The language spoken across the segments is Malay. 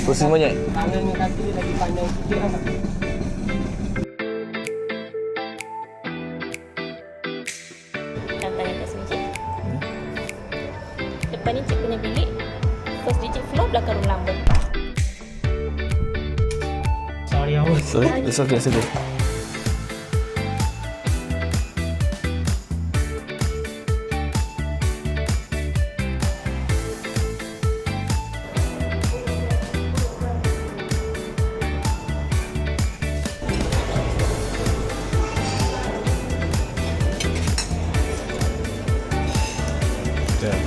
Pusing monyet. Tangan dengan kaki dia lagi panjang sikit lah. Tangan kat sini cik. Depan ni cik punya bilik. First digit floor, belakang room number. Sorry awak. Sorry, it's okay, it's okay.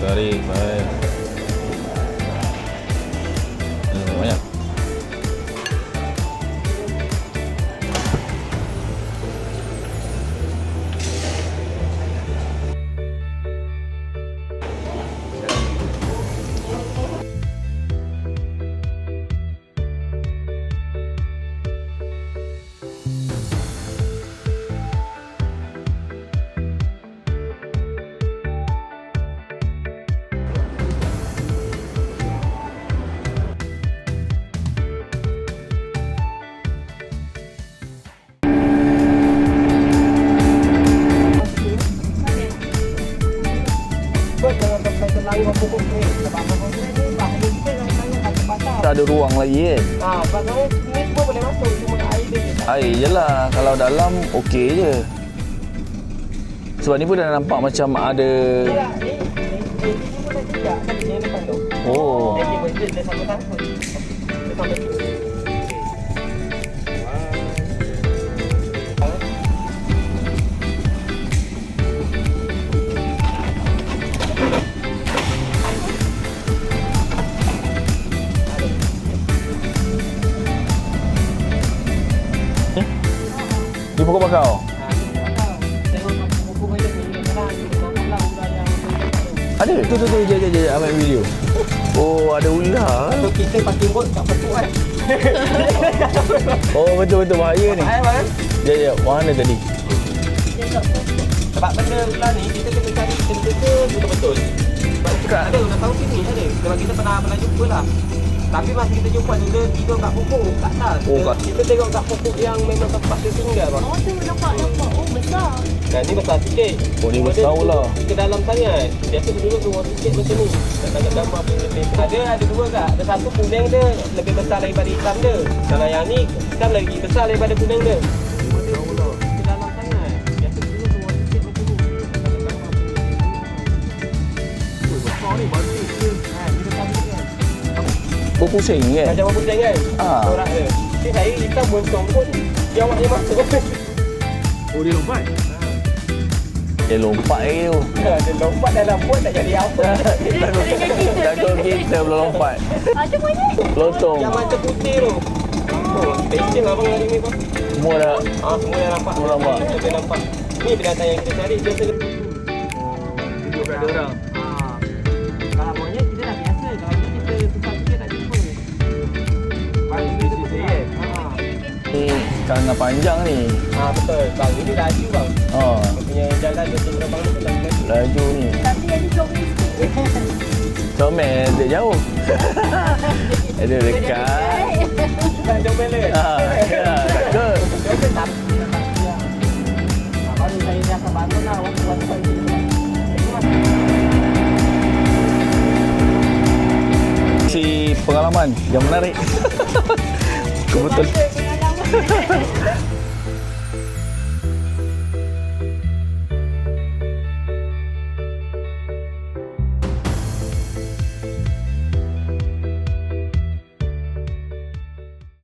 Tarik, baik. Banyak. Tak ada ruang lagi kan? Pasal ni semua boleh masuk, cuma air dia je. Air je lah. Kalau dalam, okey je. Sebab ni pun dah nampak macam ada... Ya, ni pun dah cekak kan yang depan tu. Oh. Dia sama takut. Dia sampai tu. Di pokok bakau? Ada? Tu, jap, ambil video. Oh, ada ular. So kita parking boat kat petuk kan. Oh, betul bahaya ni. Bahaya kan? Jap, mana tadi? Sebab benda ular ni kita kena cari betul-betul. Sebab kita ada ular tahu sini ada. Sebab kita pernah jumpa lah. Tapi masa kita jumpa tu dia tidur kat pokok kat atas. Oh, kita tengok kat pokok yang memang tempat dia tinggal bang. Oh tu nampak. Oh besar. Dan ni besar sikit. Oh, ni besar pula. Ke dalam sangat. Biasa dulu tu orang sikit macam ni. Tak ada gambar pun lebih. Ada dua kak. Ada satu kuning dia lebih besar daripada hitam dia. Kalau yang ni hitam lagi besar daripada kuning dia. Ke dalam sangat. Biasa dulu tu orang sikit macam ni. Tak ada gambar pun lebih. Besar ni bantik dia. Ni besar dia kan. Berpusing kan? Macam apa pusing kan? Corak dia. Tapi saya hitam bontong pun dia awaknya masuk. Oh, dia lompat? Dia lompat tu. Dia lompat dalam pun tak jadi apa. Takut kita belum lompat. Ada monyet. Lotong. Yang macam putih tu. Oh, special abang hari ni bang. Semua dah. Semua dah nampak. Semua nampak. Kita nampak. Ni binatang yang kita cari. Dia Itu kat ada orang. Kalau monyet kita dah biasa. Kalau kita susah sikit tak jumpa. Paling Di kita sini, susah. Ni tangan panjang ni. Betul. Bang, ini laju bang. Oh, Dia punya jalan dia tinggal bang tu laju. laju ni. Tapi yang ni comel sikit. Comel dia jauh. Ada dekat. Kan jomel dia. Takut. Jomel tak. Baru saya dah bangun lah. Waktu pagi. Si pengalaman yang menarik. Kebetul. Pengalaman.